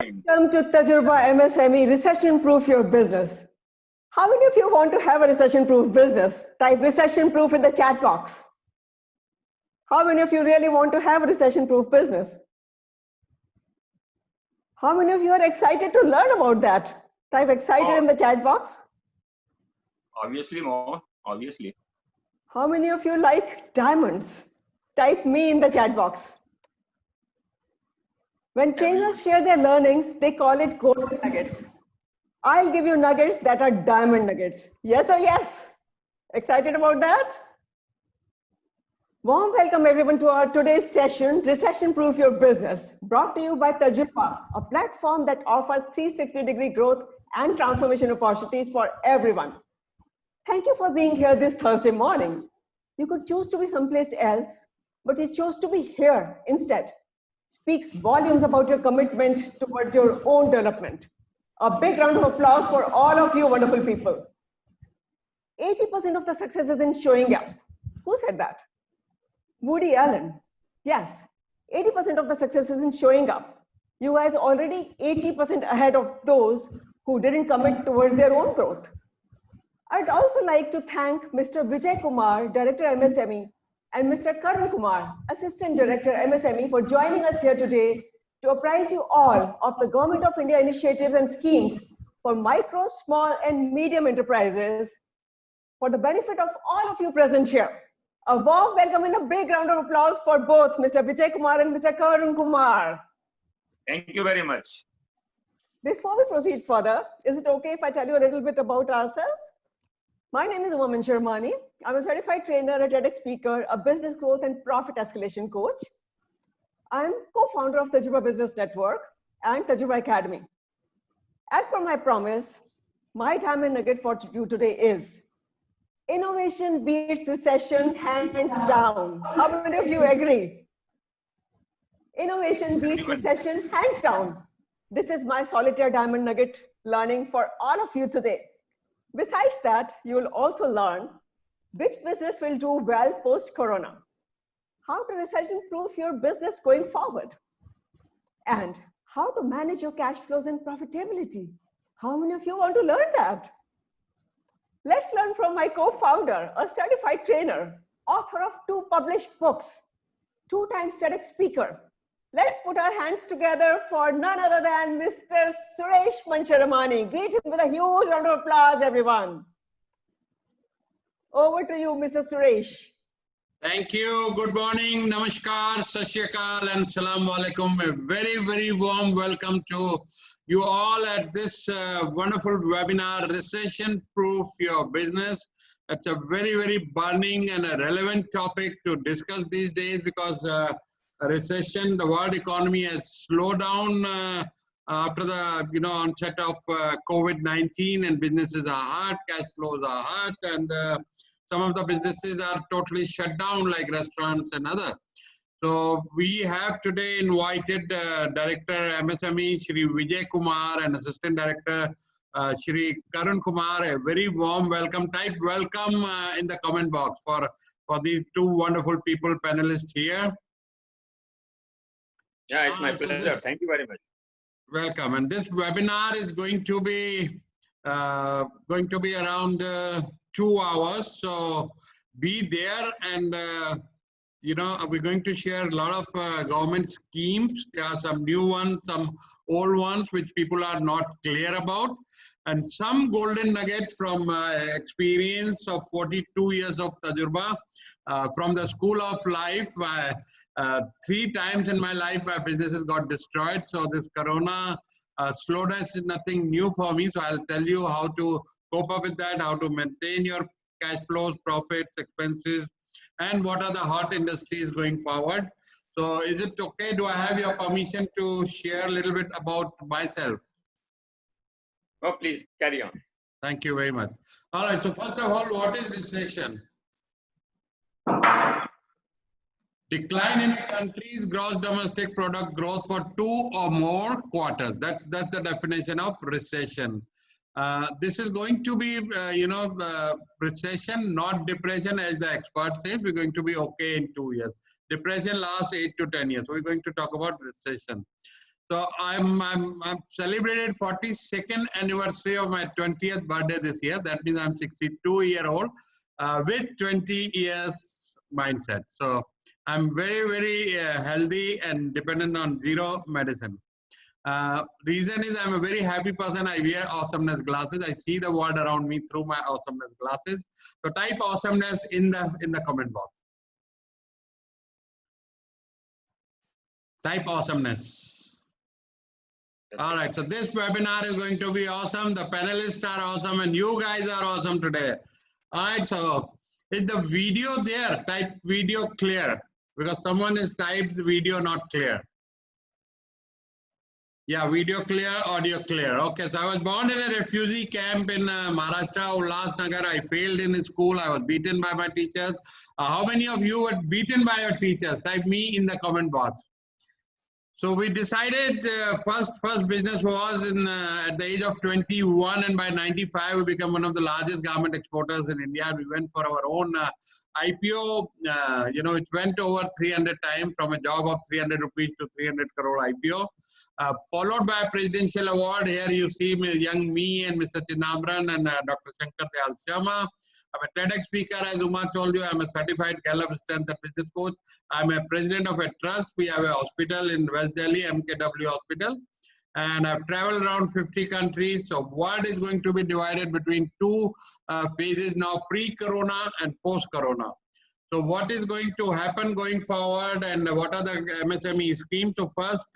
Welcome to Tajurba MSME Recession Proof Your Business. How many of you want to have a recession proof business? Type recession proof in the chat box. How many of you really want to have a recession proof business? How many of you are excited to learn about that? Type excited in the chat box. Obviously more, obviously. How many of you like diamonds? Type me in the chat box. When trainers share their learnings, they call it golden nuggets. I'll give you nuggets that are diamond nuggets. Yes or yes? Excited about that? Warm welcome everyone to our today's session, Recession Proof Your Business, brought to you by Tajurba, a platform that offers 360-degree growth and transformation opportunities for everyone. Thank you for being here this Thursday morning. You could choose to be someplace else, but you chose to be here instead. Speaks volumes about your commitment towards your own development. A big round of applause for all of you wonderful people. 80% of the success is in showing up. Who said that? Woody Allen. Yes, 80% of the success is in showing up. You guys are already 80% ahead of those who didn't commit towards their own growth. I'd also like to thank Mr. Vijay Kumar, Director MSME, and Mr. Karun Kumar, Assistant Director MSME, for joining us here today to apprise you all of the Government of India initiatives and schemes for micro, small, and medium enterprises for the benefit of all of you present here. A warm welcome and a big round of applause for both Mr. Vijay Kumar and Mr. Karun Kumar. Thank you very much. Before we proceed further, is it okay if I tell you a little bit about ourselves? My name is Uma Sharmani. I'm a certified trainer, a TEDx speaker, a business growth and profit escalation coach. I'm co-founder of Tajurba Business Network and Tajurba Academy. As per my promise, my diamond nugget for you today is innovation beats recession hands down. How many of you agree? Innovation beats recession hands down. This is my solitaire diamond nugget learning for all of you today. Besides that, you will also learn which business will do well post-corona, how to recession-proof your business going forward, and how to manage your cash flows and profitability. How many of you want to learn that? Let's learn from my co-founder, a certified trainer, author of 2 published books, 2-time TEDx speaker. Let's put our hands together for none other than Mr. Suresh Mancharamani. Greet him with a huge round of applause, everyone. Over to you, Mr. Suresh. Thank you. Good morning. Namaskar, Sashyakal, and Salam Alaikum. A very, very warm welcome to you all at this wonderful webinar, Recession Proof Your Business. That's a very, very burning and a relevant topic to discuss these days because a recession, the world economy has slowed down after the onset of COVID-19, and businesses are hard, cash flows are hard, and some of the businesses are totally shut down, like restaurants and other. So we have today invited Director MSME Shri Vijay Kumar and Assistant Director Shri Karun Kumar. A very warm welcome. Type welcome in the comment box for these 2 wonderful people, panelists here. Yeah, it's my pleasure. Thank you very much. Welcome. And this webinar is going to be around 2 hours. So be there, and we're going to share a lot of government schemes. There are some new ones, some old ones which people are not clear about, and some golden nuggets from experience of 42 years of Tajurba from the school of life. 3 times in my life, my businesses got destroyed. So this Corona slowness is nothing new for me. So I'll tell you how to cope up with that, how to maintain your cash flows, profits, expenses, and what are the hot industries going forward. So is it okay? Do I have your permission to share a little bit about myself? Oh, please carry on. Thank you very much. All right. So first of all, what is recession? Decline in a country's gross domestic product growth for 2 or more quarters. That's the definition of recession. This is going to be, recession, not depression, as the expert says. We're going to be okay in 2 years. Depression lasts 8 to 10 years. So we're going to talk about recession. So I'm celebrated 42nd anniversary of my 20th birthday this year. That means I'm 62-year-old with 20 years mindset. So I'm very healthy and dependent on zero medicine. Reason is I'm a very happy person. I wear awesomeness glasses. I see the world around me through my awesomeness glasses. So type awesomeness in the comment box. Type awesomeness. All right, so this webinar is going to be awesome. The panelists are awesome and you guys are awesome today. All right, so is the video there? Type video clear, because someone has typed the video not clear. Yeah, video clear, audio clear. Okay, so I was born in a refugee camp in Maharashtra, Ulhasnagar. I failed in school. I was beaten by my teachers. How many of you were beaten by your teachers? Type me in the comment box. So we decided first business was at the age of 21, and by 95 we become one of the largest garment exporters in India. We went for our own IPO. It went over 300 times, from a job of 300 rupees to 300 crore IPO. Followed by a presidential award. Here you see young me and Mr. Chidambaran and Dr. Shankar Dayal Sharma. I'm a TEDx speaker, as Uma told you. I'm a certified Gallup Strength and Business Coach. I'm a president of a trust. We have a hospital in West Delhi, MKW Hospital. And I've traveled around 50 countries. So world is going to be divided between two phases now, pre-corona and post-corona. So what is going to happen going forward, and what are the MSME schemes? So first,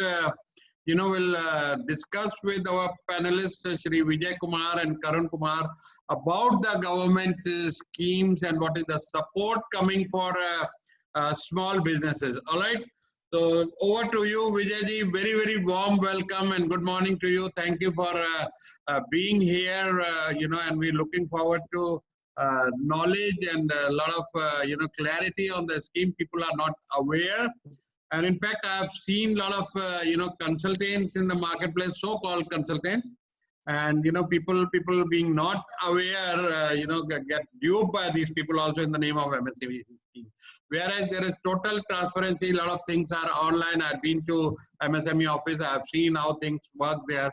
we'll discuss with our panelists, Shri Vijay Kumar and Karun Kumar, about the government schemes and what is the support coming for small businesses. All right. So over to you, Vijay ji. Very warm welcome and good morning to you. Thank you for being here. And we're looking forward to knowledge and a lot of clarity on the scheme. People are not aware. And in fact, I have seen a lot of, consultants in the marketplace, so-called consultants, and, people being not aware, get duped by these people also in the name of MSME scheme. Whereas there is total transparency, a lot of things are online. I've been to MSME office. I've seen how things work there.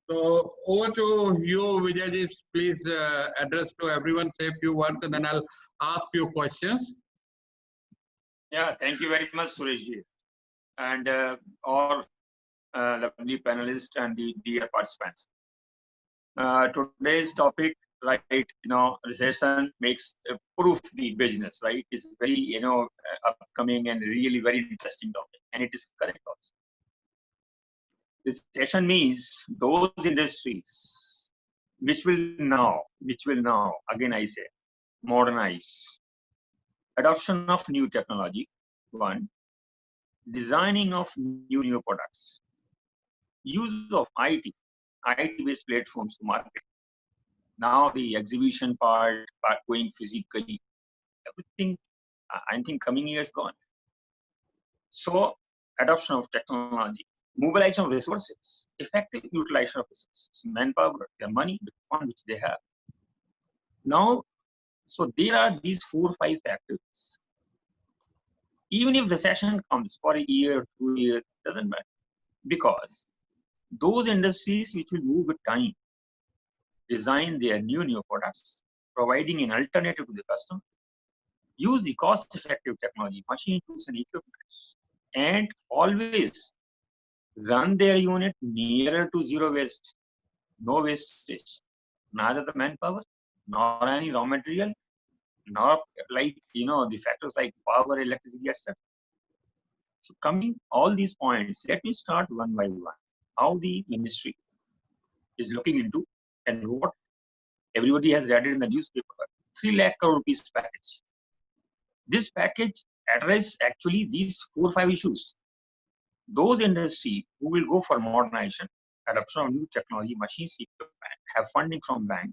So over to you, Vijay, please address to everyone, say a few words, and then I'll ask few questions. Yeah, thank you very much, Sureshji. And our lovely panelists and the dear participants. Today's topic, right? Recession makes proof the business, right? It's very upcoming and really very interesting topic, and it is correct also. Recession means those industries which will now, again I say, modernize, adoption of new technology, one. Designing of new products, use of IT-based platforms to market. Now the exhibition part going physically, everything, I think coming years gone. So adoption of technology, mobilization of resources, effective utilization of resources, manpower, their money, the fund which they have. Now, so there are these 4 or 5 factors. Even if recession comes for a year, 2 years, doesn't matter, because those industries which will move with time, design their new products, providing an alternative to the customer, use the cost-effective technology, machine tools and equipment, and always run their unit nearer to zero waste, no wastage, neither the manpower, nor any raw material, not like the factors like power, electricity, etc. So coming all these points, let me start one by one. How the ministry is looking into, and what everybody has read it in the newspaper, 3 lakh crore rupees package. This package addresses actually these 4 or 5 issues. Those industries who will go for modernization, adoption of new technology, machines, equipment, have funding from bank.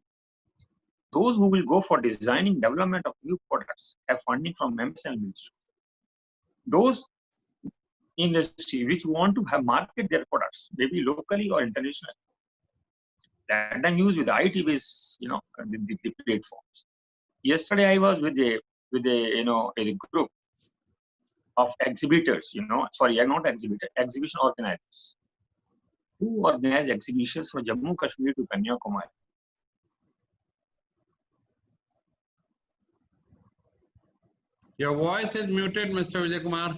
Those who will go for designing development of new products have funding from MSME ministry. Those industry which want to have market their products, maybe locally or internationally, let them use with IT-based, the platforms. Yesterday I was with a group of exhibitors, sorry, not exhibitor, exhibition organizers. who organize exhibitions from Jammu Kashmir to Kanyakumari. Your voice is muted, Mr. Vijay Kumar.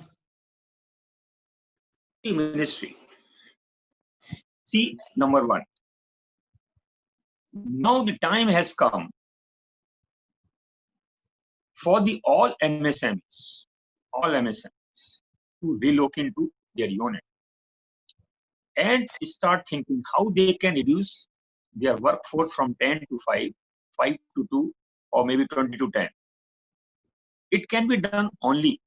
The ministry. See, number one. Now the time has come for the all MSMEs to relook into their unit and start thinking how they can reduce their workforce from 10 to 5, 5 to 2, or maybe 20 to 10. It can be done only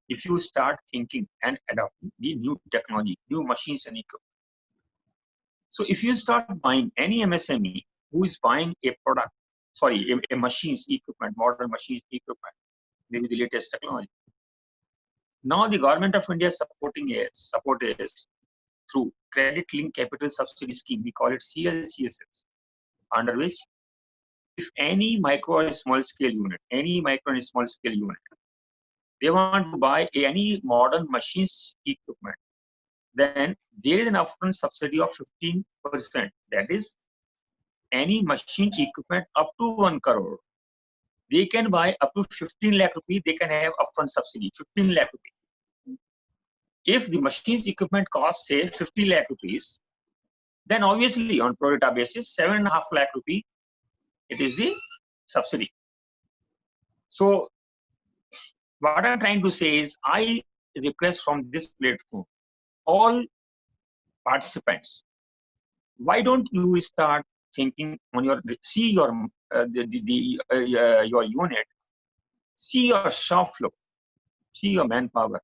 if you start thinking and adopting the new technology, new machines and equipment. So if you start buying any MSME who is buying a product, a machines, equipment, modern machines, equipment, maybe the latest technology. Now the government of India is support is through Credit Linked Capital Subsidy Scheme. We call it CLCSS, under which if any micro or small scale unit, they want to buy any modern machines equipment, then there is an upfront subsidy of 15%. That is, any machine equipment up to 1 crore, they can buy up to 15 lakh rupees, they can have upfront subsidy, 15 lakh rupees. If the machines equipment costs, say, 50 lakh rupees, then obviously on pro rata basis, 7.5 lakh rupees, it is the subsidy. So what I'm trying to say is, I request from this platform, all participants, why don't you start thinking on your, see your your unit, see your shop floor, see your manpower,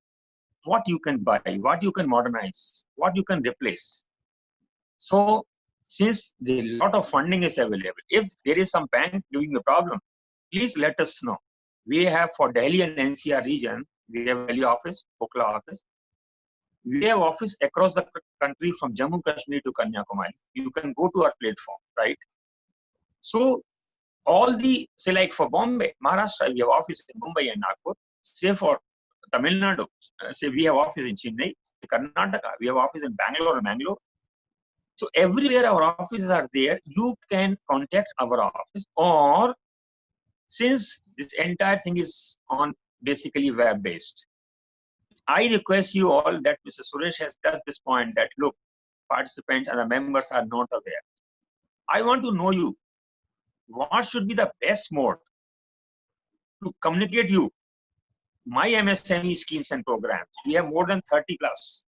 what you can buy, what you can modernize, what you can replace. So since the lot of funding is available, if there is some bank giving a problem, please let us know. We have for Delhi and NCR region, we have Delhi office, Okla office. We have office across the country from Jammu Kashmir to Kanyakumari. You can go to our platform, right? So all the, say like for Bombay, Maharashtra, we have office in Mumbai and Nagpur. Say for Tamil Nadu, say we have office in Chennai. Karnataka, we have office in Bangalore and Mangalore. So everywhere our offices are there, you can contact our office, or since this entire thing is on basically web-based, I request you all that Mr. Suresh has touched this point that look, participants and the members are not aware. I want to know you. What should be the best mode to communicate you? My MSME schemes and programs, we have more than 30 plus.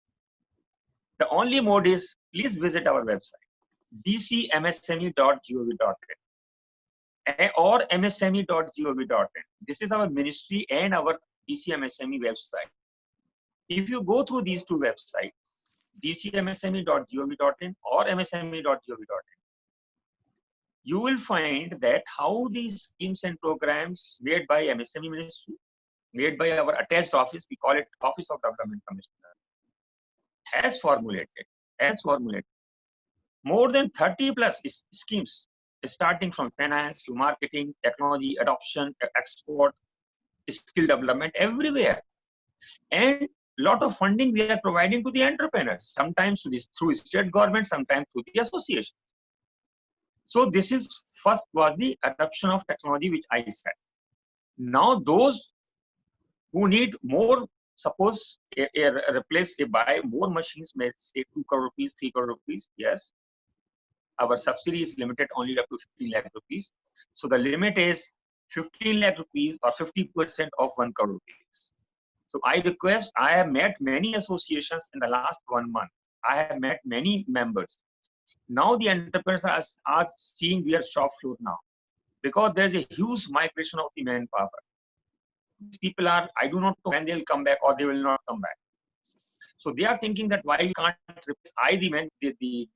The only mode is, please visit our website, dcmsme.gov.in or msme.gov.in. This is our ministry and our DCMSME website. If you go through these two websites, dcmsme.gov.in or msme.gov.in, you will find that how these schemes and programs made by MSME ministry, made by our attached office, we call it Office of Development Commissioner, has formulated more than 30 plus schemes, starting from finance to marketing, technology, adoption, export, skill development, everywhere. And lot of funding we are providing to the entrepreneurs, sometimes through state government, sometimes through the associations. So this is first was the adoption of technology, which I said. Now those who need more, suppose buy more machines, may say 2 crore rupees, 3 crore rupees, yes. Our subsidy is limited only up to 15 lakh rupees. So the limit is 15 lakh rupees or 50% of 1 crore rupees. So I request, I have met many associations in the last 1 month. I have met many members. Now the entrepreneurs are seeing their shop floor now, because there is a huge migration of the manpower. People are, I do not know when they will come back or they will not come back. So they are thinking that why we can't replace the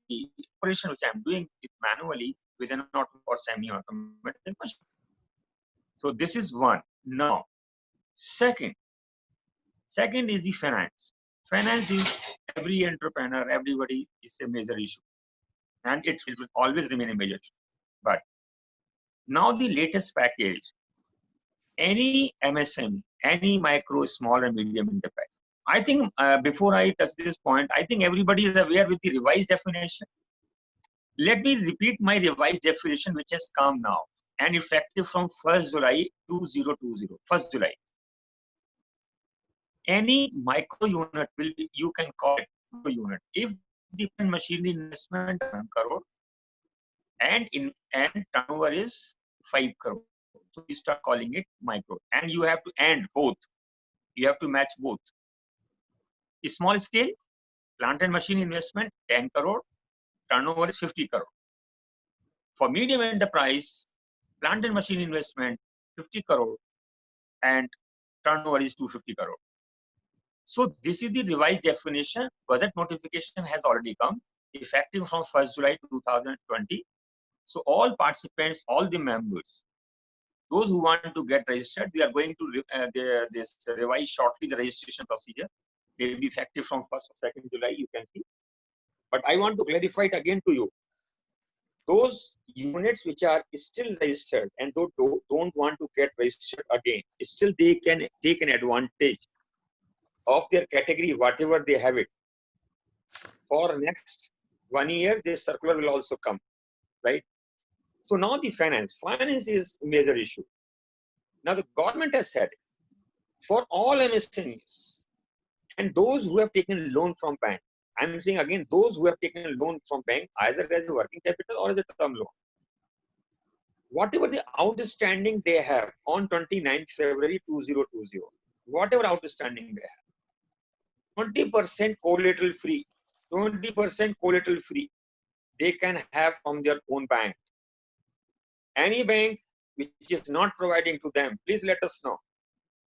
operation which I'm doing it manually with an auto or semi-automatic machine. So this is one. Now, second is the finance. Finance is every entrepreneur, everybody is a major issue, and it will always remain a major issue. But now the latest package, any MSME, any micro, small and medium enterprise, I think before I touch this point, I think everybody is aware with the revised definition. Let me repeat my revised definition, which has come now and effective from 1st July 2020. 1st July. Any micro unit will be, you can call it micro unit if the machinery investment 1 crore and turnover is 5 crore. So you start calling it micro, and you have to end both. You have to match both. Small scale, plant and machine investment 10 crore, turnover is 50 crore. For medium enterprise, plant and machine investment 50 crore and turnover is 250 crore. So this is the revised definition. Budget notification has already come, effective from 1st July 2020. So all participants, all the members, those who want to get registered, we are going to this revise shortly the registration procedure. It will be effective from 1st or 2nd July, you can see. But I want to clarify it again to you. Those units which are still registered and don't want to get registered again, still they can take an advantage of their category, whatever they have it. For next 1 year, this circular will also come, right? So now the finance is a major issue. Now the government has said for all MSMEs and those who have taken loan from bank, I'm saying again, those who have taken a loan from bank, either as a working capital or as a term loan, whatever the outstanding they have on 29th February 2020, whatever outstanding they have, 20% collateral free, 20% collateral free, they can have from their own bank. Any bank which is not providing to them, please let us know.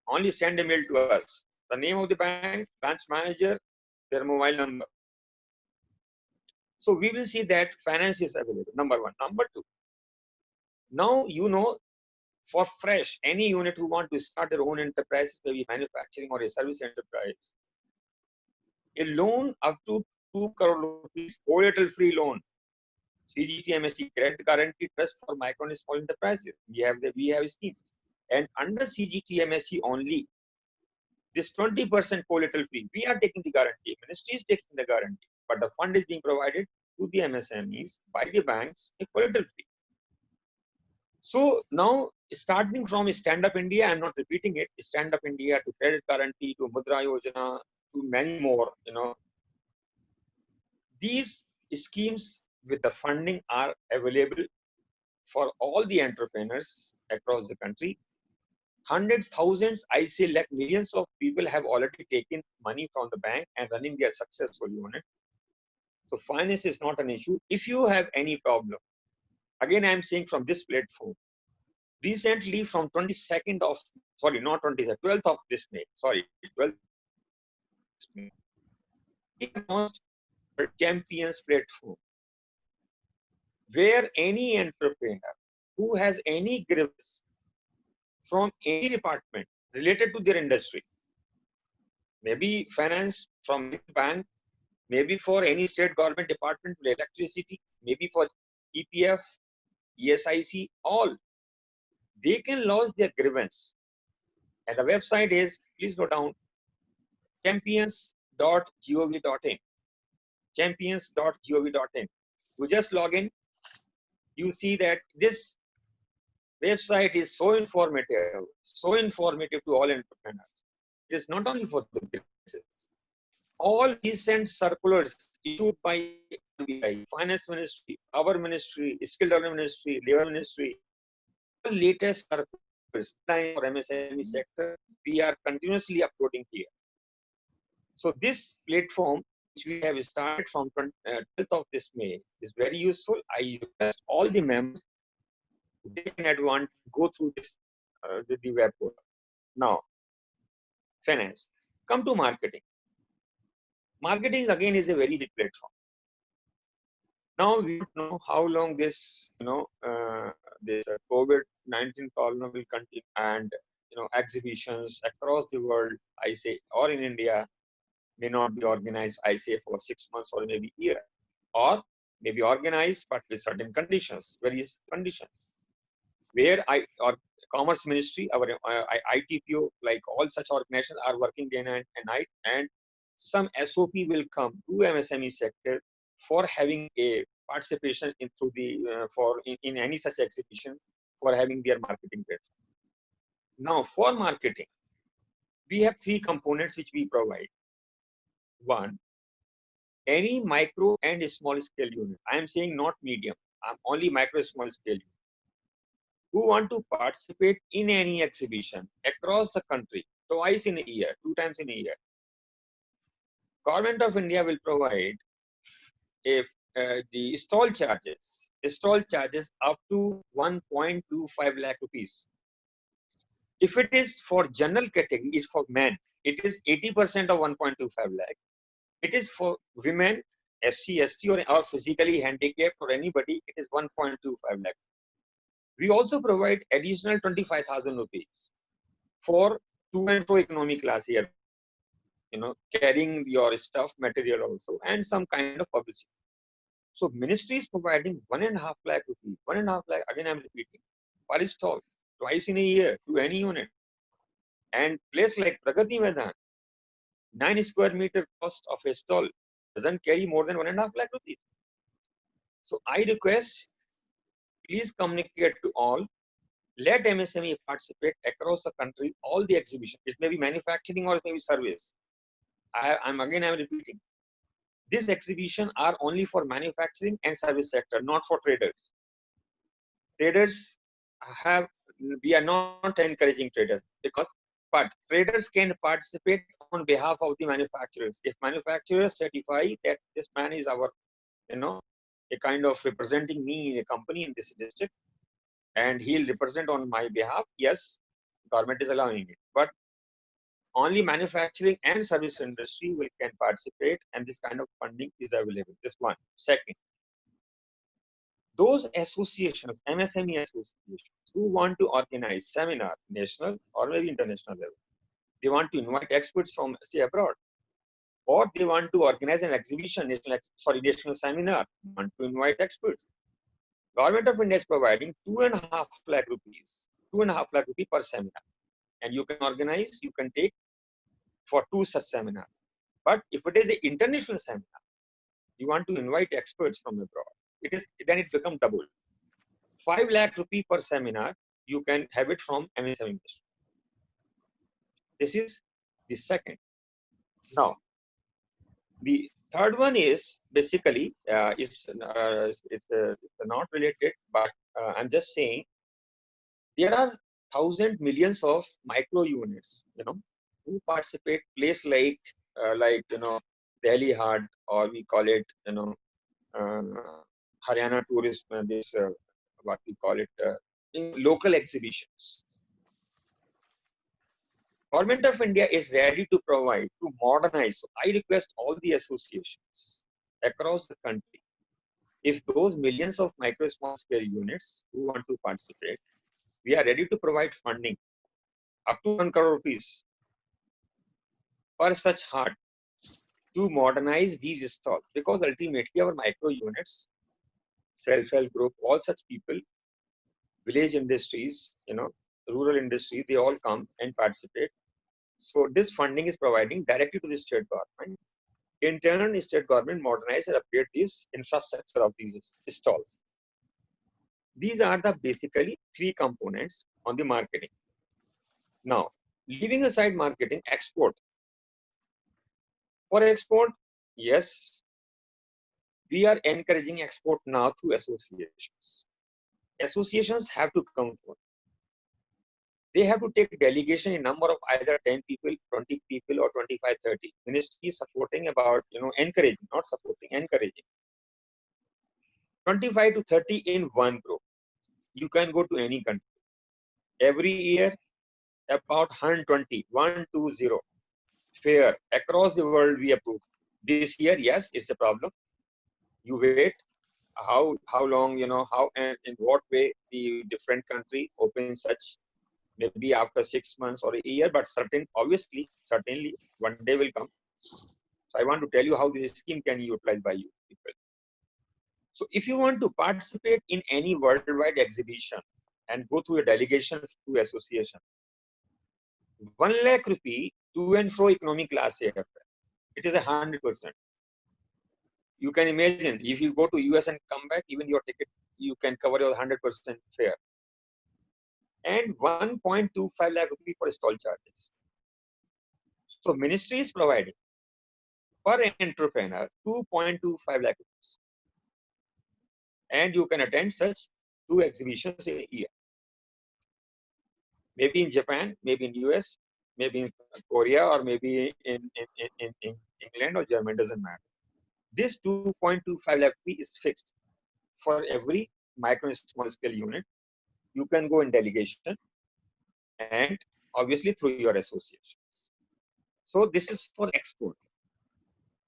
Only send a mail to us. The name of the bank, branch manager, their mobile number. So we will see that finance is available, number one. Number two, now you know, for fresh, any unit who want to start their own enterprise, maybe manufacturing or a service enterprise, a loan up to 2 crore rupees, collateral free loan, CGT MSE, credit guarantee trust for micro and small enterprises. We have a scheme, and under CGT MSE only, this 20% collateral free, we are taking the guarantee. Ministry is taking the guarantee, but the fund is being provided to the MSMEs by the banks, a collateral free. So now, starting from Stand Up India, I'm not repeating it, Stand Up India to credit guarantee to Mudra Yojana to many more, these schemes with the funding are available for all the entrepreneurs across the country. Hundreds, thousands, I say like millions of people have already taken money from the bank and running their successful unit. So finance is not an issue. If you have any problem, again, I'm saying from this platform, recently from 12th of this May, 12th May, we announced a champions platform where any entrepreneur who has any grievance from any department related to their industry, maybe finance from bank, maybe for any state government department, electricity, maybe for EPF, ESIC, all, they can lodge their grievance. And the website is, please go down, champions.gov.in. Champions.gov.in. You just log in, you see that this website is so informative to all entrepreneurs. It is not only for the businesses. All recent circulars issued by RBI, Finance Ministry, our ministry, Skill Development Ministry, Labor Ministry, the latest circulars for MSME sector, we are continuously uploading here. So this platform, which we have started from 12th of this May, is very useful. I request all the members they can go through this the web portal. Now, finance. Come to marketing. Marketing again is a very big platform. Now we don't know how long this this COVID-19 problem will continue, and exhibitions across the world, I say, or in India, may not be organized, I say, for 6 months or maybe a year, or maybe organized but with certain conditions, various conditions, where Commerce Ministry, our ITPO, like all such organizations are working day and night, and some SOP will come to MSME sector for having a participation in through the in any such exhibition for having their marketing platform. Now, for marketing, we have three components which we provide. One, any micro and small scale unit. I am saying not medium. I'm only micro small scale unit, who want to participate in any exhibition across the country twice in a year, 2 times in a year. Government of India will provide if the stall charges up to 1.25 lakh rupees. If it is for general category, it's for men, it is 80% of 1.25 lakh. It is for women, SC, ST, or physically handicapped or anybody, it is 1.25 lakh. We also provide additional 25,000 rupees for to and fro economy class here, carrying your stuff, material also, and some kind of publicity. So ministry is providing 1.5 lakh rupees, 1.5 lakh, again I'm repeating, per stall, twice in a year to any unit. And place like Pragati Maidan, 9 square meter cost of a stall doesn't carry more than 1.5 lakh rupees. So I request, please communicate to all, let MSME participate across the country, all the exhibitions. It may be manufacturing or it may be service. I'm repeating. This exhibition are only for manufacturing and service sector, not for traders. Traders we are not encouraging traders but traders can participate on behalf of the manufacturers. If manufacturers certify that this man is our, a kind of representing me in a company in this district, and he'll represent on my behalf, yes, government is allowing it. But only manufacturing and service industry can participate, and this kind of funding is available. This one. Second, those associations, MSME associations, who want to organize seminar, national or maybe international level, they want to invite experts from, say, abroad, or they want to organize an exhibition, national seminar, want to invite experts. Government of India is providing 2.5 lakh rupees, 2.5 lakh rupees per seminar, and you can organize, you can take for 2 such seminars. But if it is an international seminar, you want to invite experts from abroad, then it becomes double. 5 lakh rupee per seminar, you can have it from MSME industry. This is the second. Now, the third one is basically it's not related, but I'm just saying there are thousands, millions of micro units, who participate. Place like Delhi Haat, or we call it, Haryana tourism, what we call it, in local exhibitions. Government of India is ready to provide, to modernize. So I request all the associations across the country, if those millions of micro small scale units who want to participate, we are ready to provide funding up to 1 crore rupees per such heart to modernize these stalls, because ultimately our micro units, self-help group, all such people, village industries, rural industry, they all come and participate. So this funding is providing directly to the state government. In turn, state government modernize and upgrade this infrastructure of these stalls. These are the basically 3 components on the marketing. Now, leaving aside marketing, export. For export, yes, we are encouraging export now through associations. Associations have to come forward. They have to take delegation in number of either 10 people, 20 people, or 25, 30. Ministry is supporting about, encouraging, not supporting, encouraging. 25 to 30 in one group. You can go to any country. Every year, about 120 fair across the world we approve. This year, yes, it's a problem. You wait. How long, how and in what way the different country open such, maybe after 6 months or a year, but certainly one day will come. So I want to tell you how this scheme can be utilized by you people. So if you want to participate in any worldwide exhibition and go through a delegation to association. 1 lakh rupee to and fro economy class airfare. It is 100%. You can imagine if you go to US and come back, even your ticket, you can cover your 100% fare. And 1.25 lakh rupee for stall charges. So ministry is providing per entrepreneur 2.25 lakh rupees. And you can attend such 2 exhibitions a year. Maybe in Japan, maybe in US, maybe in Korea, or maybe in England or Germany, doesn't matter. This 2.25 lakh rupee is fixed for every micro and small scale unit. You can go in delegation and obviously through your associations. So this is for export.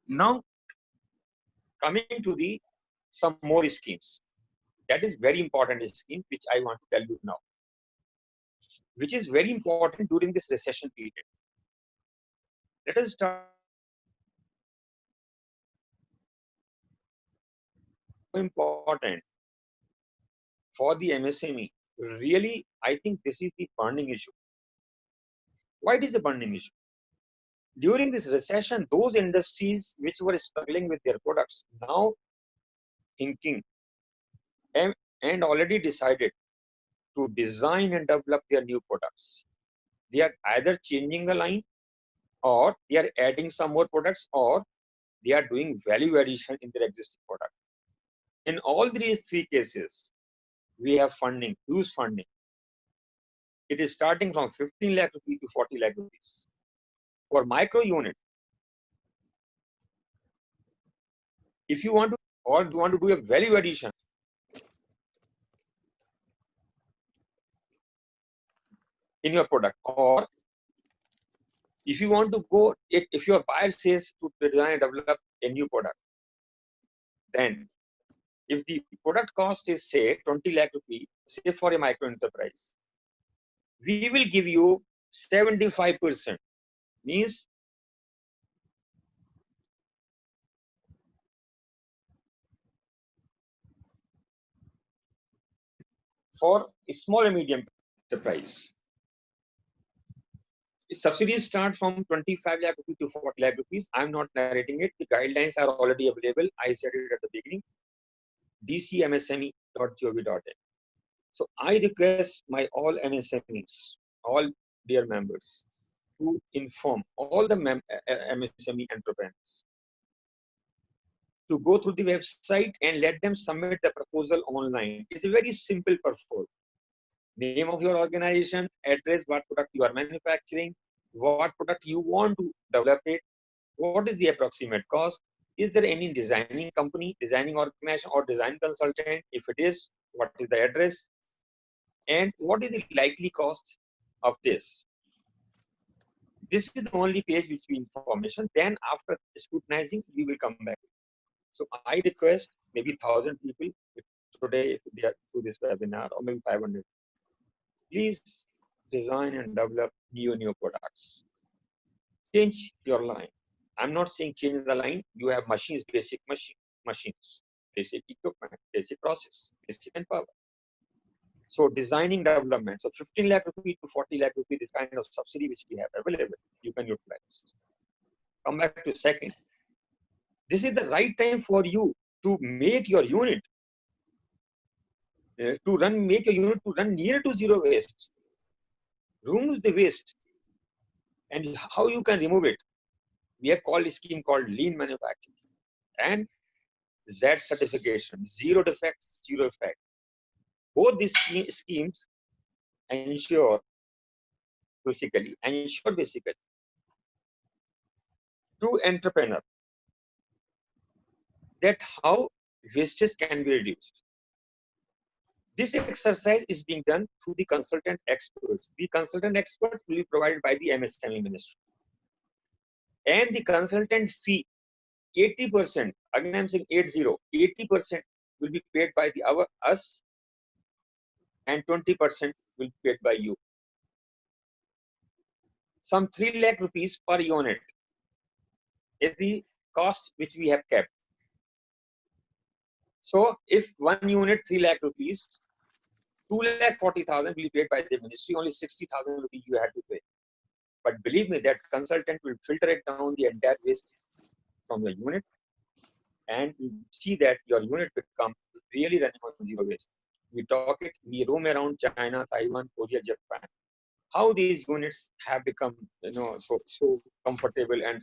Now, coming to the some more schemes. That is very important scheme which I want to tell you now, which is very important during this recession period. Let us start. Important for the MSME. Really, I think this is the burning issue. Why it is a burning issue? During this recession, those industries which were struggling with their products now thinking and already decided to design and develop their new products. They are either changing the line, or they are adding some more products, or they are doing value addition in their existing product. In all these 3 cases, we have funding, huge funding. It is starting from 15 lakh rupees to 40 lakh rupees. For micro unit, if you want to, or you want to do a value addition, in your product, or if you want to go, if your buyer says to design and develop a new product, then if the product cost is say 20 lakh rupees, say for a micro enterprise, we will give you 75%, means for a small and medium enterprise. Subsidies start from 25 lakh rupees to 40 lakh rupees. I'm not narrating it. The guidelines are already available. I said it at the beginning. dcmsme.gov.in. So I request my all MSMEs, all dear members, to inform all the MSME entrepreneurs to go through the website and let them submit the proposal online. It's a very simple proposal. Name of your organization, address, what product you are manufacturing, what product you want to develop it, what is the approximate cost, is there any designing company, designing organization, or design consultant? If it is, what is the address, and what is the likely cost of this? This is the only page which we information. Then after scrutinizing, we will come back. So I request maybe 1,000 people today, if they are through this webinar, or maybe 500. Please design and develop new products. Change your line. I'm not saying change the line. You have machines, basic machines, basic equipment, basic process, basic manpower. So designing development. So 15 lakh rupees to 40 lakh rupees is kind of subsidy which we have available. You can utilize. Come back to second. This is the right time for you to make your unit make your unit to run near to zero waste. Remove the waste. And how you can remove it? We have called a scheme called lean manufacturing and Z certification, zero defects, zero effect. Both these schemes ensure basically to entrepreneur that how wastage can be reduced. This exercise is being done through the consultant experts. The consultant experts will be provided by the MSME ministry. And the consultant fee, 80%, again I'm saying 80% will be paid by us, and 20% will be paid by you. Some 3 lakh rupees per unit is the cost which we have kept. So if one unit 3 lakh rupees, 2,40,000 will be paid by the ministry, only 60,000 rupees you had to pay. But believe me, that consultant will filter it down the entire waste from your unit, and you see that your unit become really running on zero waste. We roam around China, Taiwan, Korea, Japan. How these units have become, so comfortable, and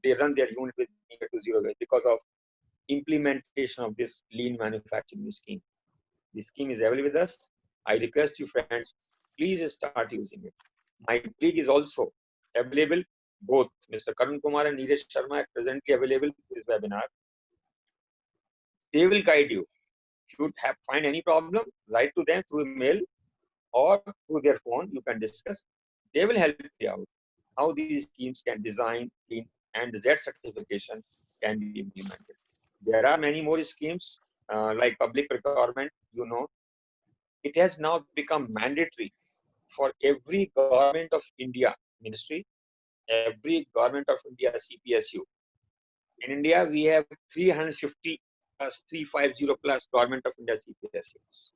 they run their unit with near to zero waste because of implementation of this lean manufacturing scheme. The scheme is available with us. I request you, friends, please start using it. My colleague is also available. Both Mr. Karun Kumar and Neeraj Sharma are presently available in this webinar. They will guide you. If you find any problem, write to them through email or through their phone. You can discuss. They will help you out how these schemes can design and Z certification can be implemented. There are many more schemes like public procurement. It has now become mandatory for every government of India ministry, every government of India CPSU. In India, we have 350 plus 350 plus government of India CPSUs.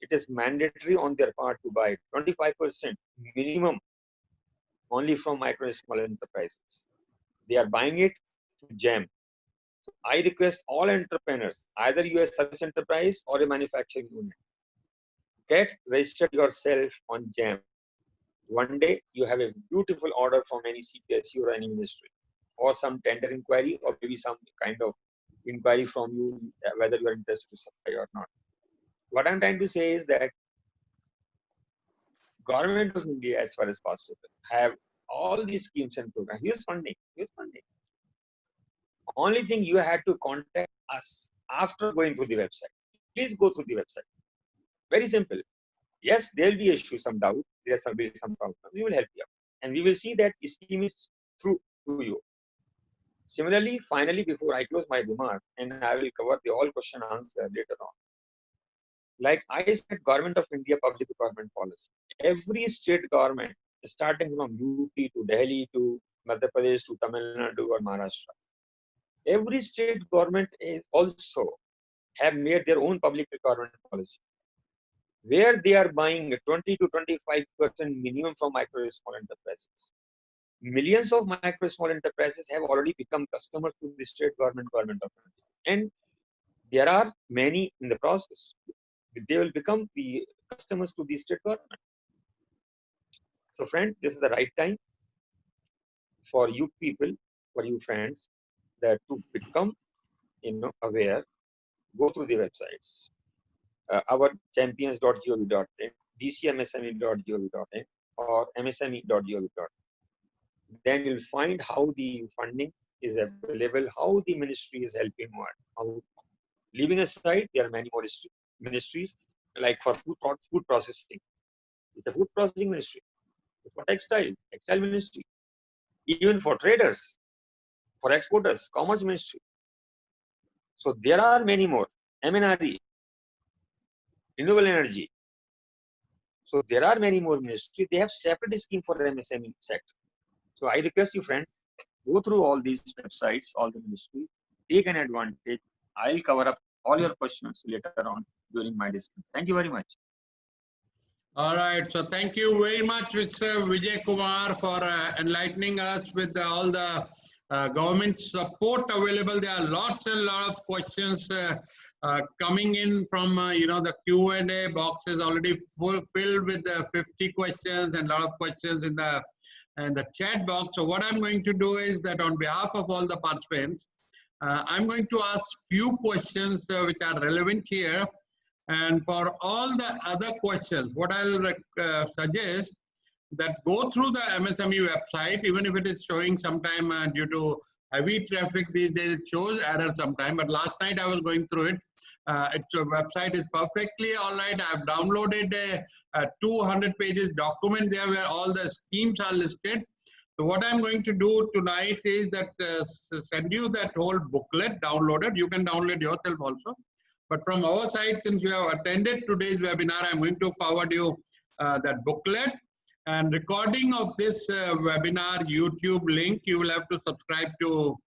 It is mandatory on their part to buy 25% minimum only from micro and small enterprises. They are buying it to GEM. So I request all entrepreneurs, either you are a service enterprise or a manufacturing unit, get registered yourself on GEM. One day you have a beautiful order from any CPSU or any ministry, or some tender inquiry, or maybe some kind of inquiry from you, whether you are interested to supply or not. What I'm trying to say is that government of India, as far as possible, have all these schemes and programs. Here's funding. Only thing, you had to contact us after going through the website. Please go through the website. Very simple. Yes, there will be issues, some doubt. There will be some problem. We will help you out, and we will see that the scheme is through to you. Similarly, finally, before I close my remark, and I will cover the all question answer later on. Like I said, Government of India public procurement policy. Every state government, starting from UP to Delhi to Madhya Pradesh to Tamil Nadu or Maharashtra, every state government is also have made their own public procurement policy, where they are buying 20 to 25% minimum from micro and small enterprises. Millions of micro and small enterprises have already become customers to the state government of India, and there are many in the process. They will become the customers to the state government. So, friend, this is the right time for you people, for you friends, that to become aware. Go through the websites. Our champions.gov.in, dcmsme.gov.in, or msme.gov.in. Then you'll find how the funding is available, how the ministry is helping one. Leaving aside, there are many more ministries, like for food processing. It's a food processing ministry. For textile ministry. Even for traders, for exporters, commerce ministry. So there are many more. MNRE, renewable energy. So there are many more ministries. They have separate scheme for the MSME sector. So I request you, friends, go through all these websites, all the ministries, take an advantage. I'll cover up all your questions later on during my discussion. Thank you very much. All right. So thank you very much, Mr. Vijay Kumar, for enlightening us with all the government support available. There are lots and lots of questions coming in from, the Q&A box is already filled with 50 questions and a lot of questions in the chat box. So what I'm going to do is that on behalf of all the participants, I'm going to ask few questions which are relevant here. And for all the other questions, what I'll suggest that go through the MSME website, even if it is showing sometime due to heavy traffic these days, it shows error sometime. But last night I was going through it. Its website is perfectly all right. I've downloaded a 200 pages document there where all the schemes are listed. So what I'm going to do tonight is that send you that whole booklet downloaded. You can download yourself also. But from our side, since you have attended today's webinar, I'm going to forward you that booklet. And recording of this webinar YouTube link, you will have to subscribe to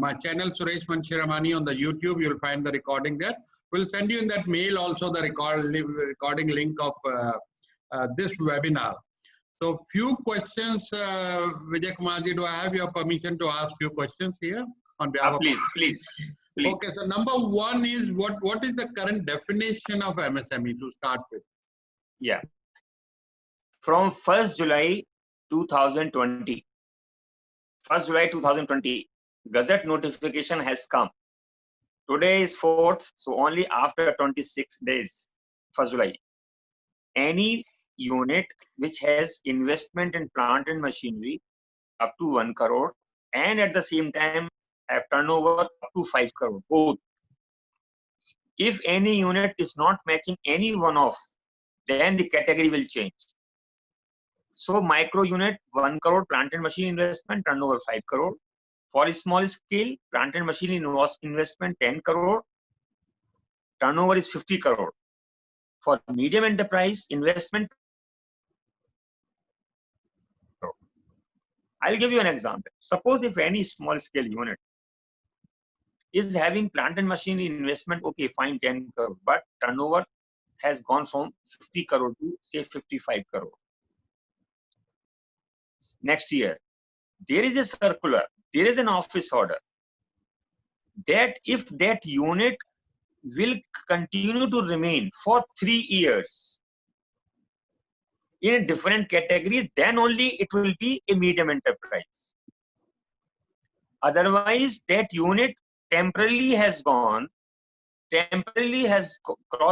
my channel, Suresh Manshiramani, on the YouTube. You'll find the recording there. We'll send you in that mail also the recording link of this webinar. So few questions, Vijay Kumarji, do I have your permission to ask few questions here on behalf of? Please. Okay, so number one is what is the current definition of MSME to start with? Yeah. From 1st July 2020, Gazette notification has come. Today is 4th, so only after 26 days, 1st July. Any unit which has investment in plant and machinery up to 1 crore and at the same time have turnover up to 5 crore, both. If any unit is not matching any one of, then the category will change. So micro unit 1 crore plant and machine investment, turnover 5 crore. For a small scale plant and machine investment 10 crore, turnover is 50 crore. For medium enterprise investment, I'll give you an example. Suppose if any small scale unit is having plant and machinery investment, okay, fine, 10 crore, but turnover has gone from 50 crore to say 55 crore. Next year, there is a circular, there is an office order that if that unit will continue to remain for 3 years in a different category, then only it will be a medium enterprise. Otherwise, that unit temporarily has crossed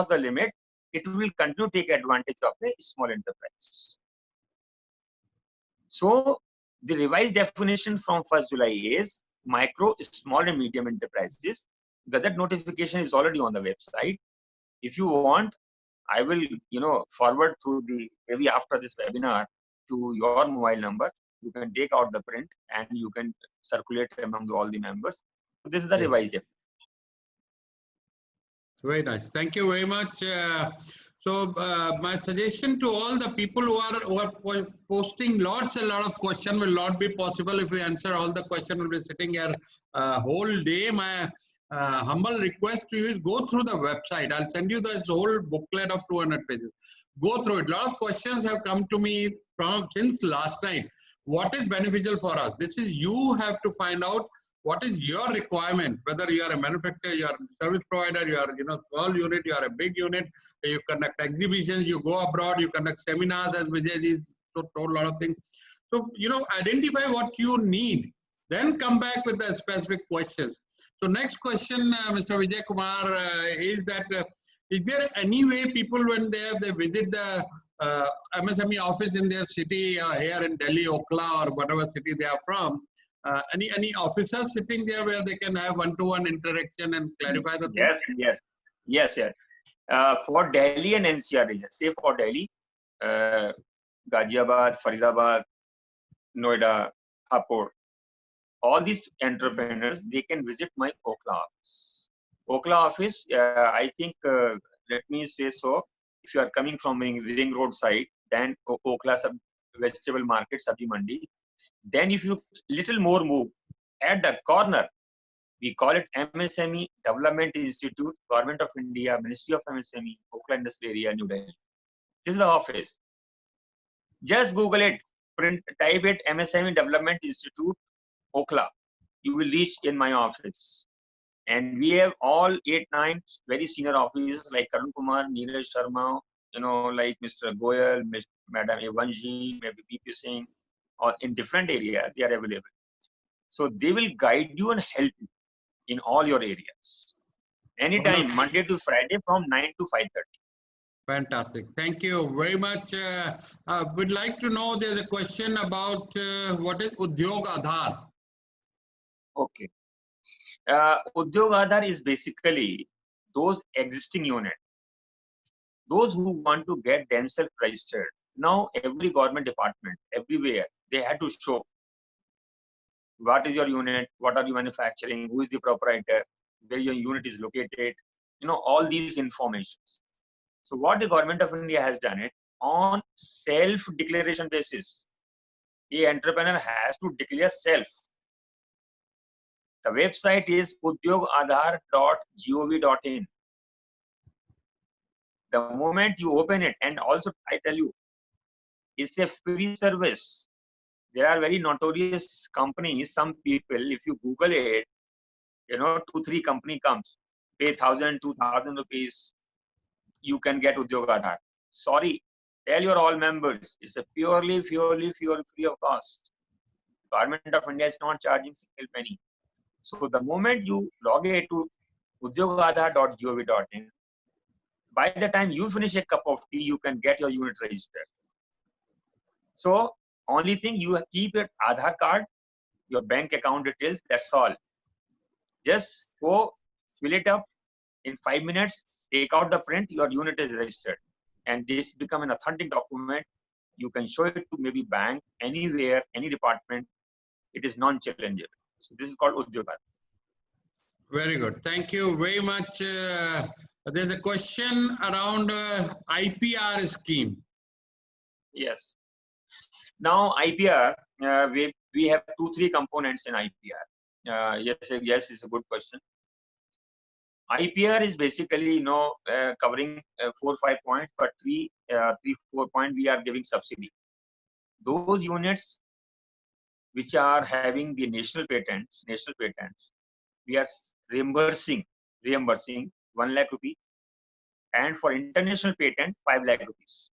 the limit, it will continue to take advantage of a small enterprise. So the revised definition from 1st July is micro, small and medium enterprises. Gazette notification is already on the website. If you want, I will forward through maybe after this webinar to your mobile number. You can take out the print and you can circulate among all the members. This is the revised definition. Very nice. Thank you very much. So my suggestion to all the people who are posting lots and lot of questions will not be possible if we answer all the questions. We'll be sitting here whole day. My humble request to you is go through the website. I'll send you this whole booklet of 200 pages. Go through it. A lot of questions have come to me since last night. What is beneficial for us? This is you have to find out what is your requirement, whether you are a manufacturer, you are a service provider, you are small unit, you are a big unit, you conduct exhibitions, you go abroad, you conduct seminars, as Vijay told a lot of things. So, identify what you need, then come back with the specific questions. So next question, Mr. Vijay Kumar, is that, is there any way people when they visit the MSME office in their city, here in Delhi, Okhla, or whatever city they are from, any officers sitting there where they can have one-to-one interaction and clarify the things? Yes. For Delhi and NCR region, say for Delhi, Ghaziabad, Faridabad, Noida, Hapur, all these entrepreneurs, they can visit my Okhla office. Okhla office, I think, let me say so, if you are coming from Ring Road side, then Okhla vegetable market, Sabji Mandi. Then if you little more move, at the corner, we call it MSME Development Institute, Government of India, Ministry of MSME, Okhla Industrial Area, New Delhi. This is the office. Just Google it, type it MSME Development Institute, Okhla. You will reach in my office. And we have all 8-9 very senior officers like Karun Kumar, Neeraj Sharma, like Mr. Goyal, Madam Evanji, maybe BP Singh, or in different areas, they are available. So they will guide you and help you in all your areas. Anytime, Monday to Friday from 9 to 5:30. Fantastic. Thank you very much. We'd like to know, there's a question about what is Udyog Aadhar? Okay. Udyog Aadhar is basically those existing units, those who want to get themselves registered. Now, every government department, everywhere, they had to show what is your unit, what are you manufacturing, who is the proprietor, where your unit is located, all these informations. So what the government of India has done it on self-declaration basis. The entrepreneur has to declare self. The website is udyogaadhar.gov.in. The moment you open it, and also I tell you, it's a free service. There are very notorious companies. Some people, if you Google it, 2-3 company comes, pay 1,000-2,000 rupees, you can get Udyog Aadhaar. Sorry, tell your all members, it's a purely free of cost. Government of India is not charging single penny. So the moment you log in to udyogaadhaar.gov.in, by the time you finish a cup of tea, you can get your unit registered. So only thing, you keep your Aadhaar card, your bank account details, that's all. Just go fill it up in 5 minutes, take out the print, your unit is registered. And this become an authentic document. You can show it to maybe bank, anywhere, any department. It is non-challengeable. So this is called Udyog Aadhaar. Very good. Thank you very much. There's a question around IPR scheme. Yes. Now IPR, we have 2-3 components in IPR. Yes, it's a good question. IPR is basically, covering 4-5 points, but 3-4 points we are giving subsidy. Those units which are having the national patents, we are reimbursing 1 lakh rupee, and for international patent 5 lakh rupees.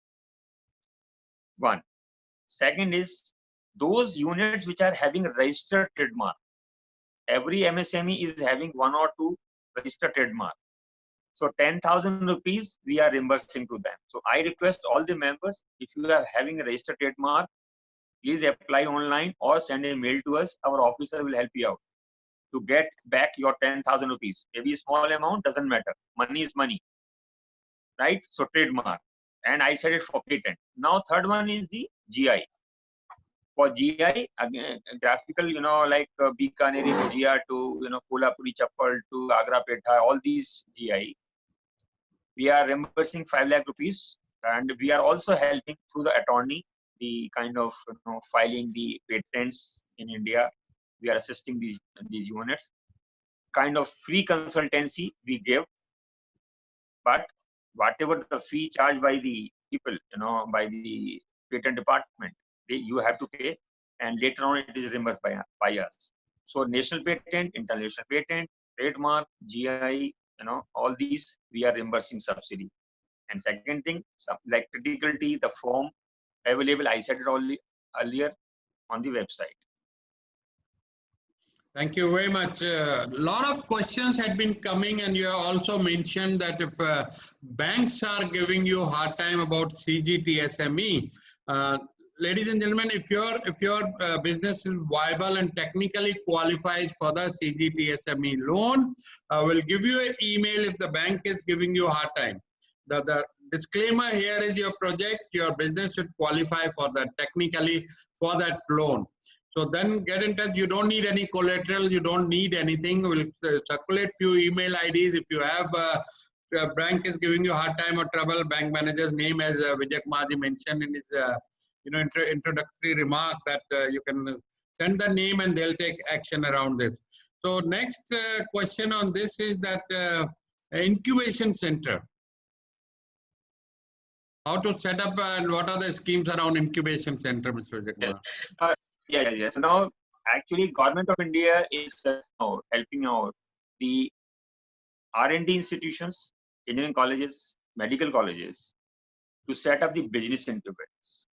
One. Second is those units which are having registered trademark. Every MSME is having 1 or 2 registered trademark. So 10,000 rupees we are reimbursing to them. So I request all the members, if you are having a registered trademark, please apply online or send a mail to us. Our officer will help you out to get back your 10,000 rupees. Maybe a small amount, doesn't matter. Money is money, right? So trademark. And I said it for patent. Now third one is the GI. For GI, again, graphical, like Bikaneri Bhujia to, Kolhapuri Chappal to Agra Petha, all these GI, we are reimbursing 5 lakh rupees. And we are also helping through the attorney, the kind of, filing the patents in India. We are assisting these units. Kind of free consultancy we give. But whatever the fee charged by the people, by the patent department, you have to pay, and later on it is reimbursed by us. So national patent, international patent, trademark, GI, all these we are reimbursing subsidy. And second thing, like criticality, the form available, I said it earlier on the website. Thank you very much. A lot of questions had been coming, and you have also mentioned that if banks are giving you a hard time about CGTSME, ladies and gentlemen, if your business is viable and technically qualifies for the CGTSME loan, we'll give you an email if the bank is giving you a hard time. The disclaimer here is your project, your business should qualify for that, technically for that loan. So then get in touch. You don't need any collateral. You don't need anything. We'll circulate few email IDs. If you have bank is giving you a hard time or trouble, bank manager's name, as Vijay Kumarji mentioned in his introductory remark, that you can send the name and they'll take action around this. So next question on this is that incubation center. How to set up and what are the schemes around incubation center, Mr. Vijay Kumar? Yes. Yes. Now, actually, Government of India is helping out the R&D institutions, engineering colleges, medical colleges to set up the business incubators.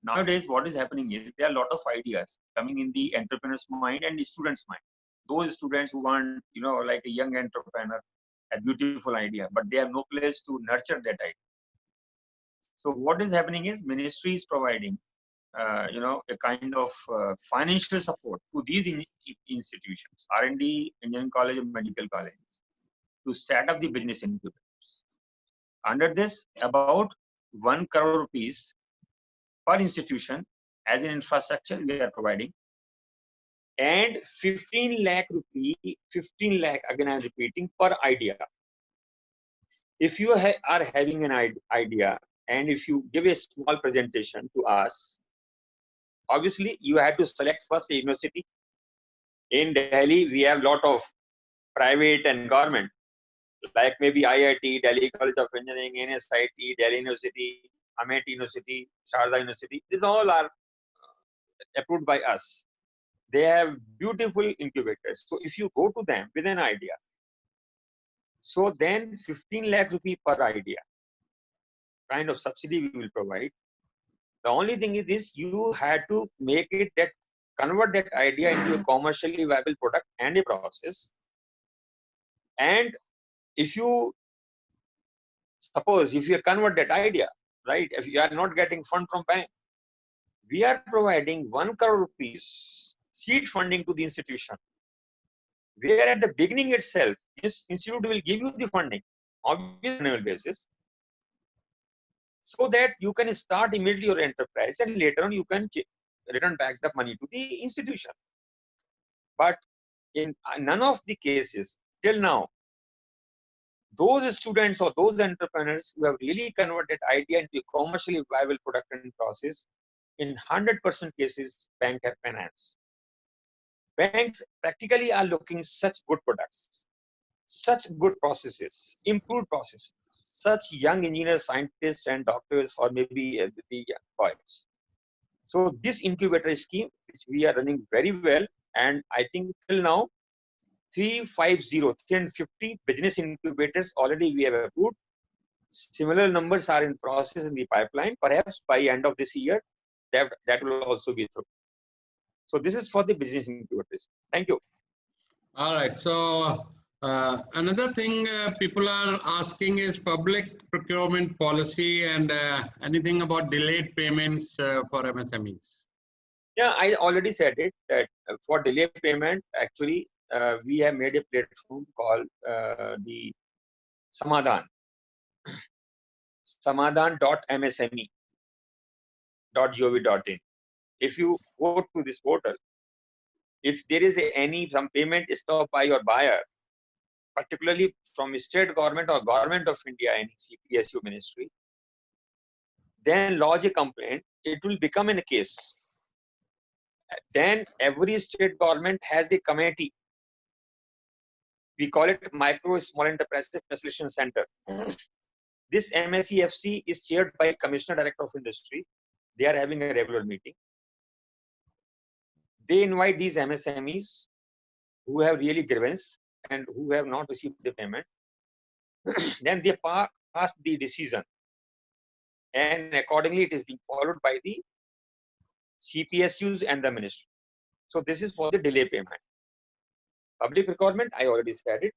Nowadays, what is happening is there are a lot of ideas coming in the entrepreneur's mind and the student's mind. Those students who want, like a young entrepreneur, a beautiful idea, but they have no place to nurture that idea. So what is happening is ministry is providing a kind of financial support to these institutions, R&D, engineering college, and medical colleges, to set up the business incubators. Under this, about 1 crore rupees per institution as an infrastructure we are providing, and 15 lakh rupee, 15 lakh, again I am repeating, per idea. If you are having an idea and if you give a small presentation to us, obviously, you have to select first a university. In Delhi, we have a lot of private and government. like maybe IIT, Delhi College of Engineering, NSIT, Delhi University, Amet University, Sharda University. These all are approved by us. They have beautiful incubators. So if you go to them with an idea, so then 15 lakh rupee per idea kind of subsidy we will provide. The only thing is this, you had to make it that, convert that idea into a commercially viable product and a process. And if you, suppose if you convert that idea, right, if you are not getting fund from bank, we are providing 1 crore rupees seed funding to the institution, where at the beginning itself, this institute will give you the funding on an annual basis, so that you can start immediately your enterprise and later on you can return back the money to the institution. But in none of the cases till now, those students or those entrepreneurs who have really converted idea into a commercially viable product and process, in 100% cases, bank have financed. Banks practically are looking such good products, such good processes, improved processes, such young engineers, scientists, and doctors, or maybe the boys. So this incubator scheme, which we are running very well, and I think till now, 350 business incubators already we have approved. Similar numbers are in process in the pipeline. Perhaps by end of this year, that will also be through. So this is for the business incubators. Thank you. All right. So another thing people are asking is public procurement policy and anything about delayed payments for MSMEs. Yeah, I already said it that for delay payment, actually, we have made a platform called the Samadhan. Samadhan.msme.gov.in. If you go to this portal, if there is some payment stopped by your buyer, particularly from state government or government of India and CPSU ministry, then lodge a complaint. It will become a case. Then every state government has a committee. We call it Micro Small Enterprise Facilitation Center. This MSEFC is chaired by Commissioner Director of Industry. They are having a regular meeting. They invite these MSMEs who have really grievance and who have not received the payment. Then they pass the decision, and accordingly it is being followed by the CPSUs and the ministry. So this is for the delay payment. Public procurement, I already said it.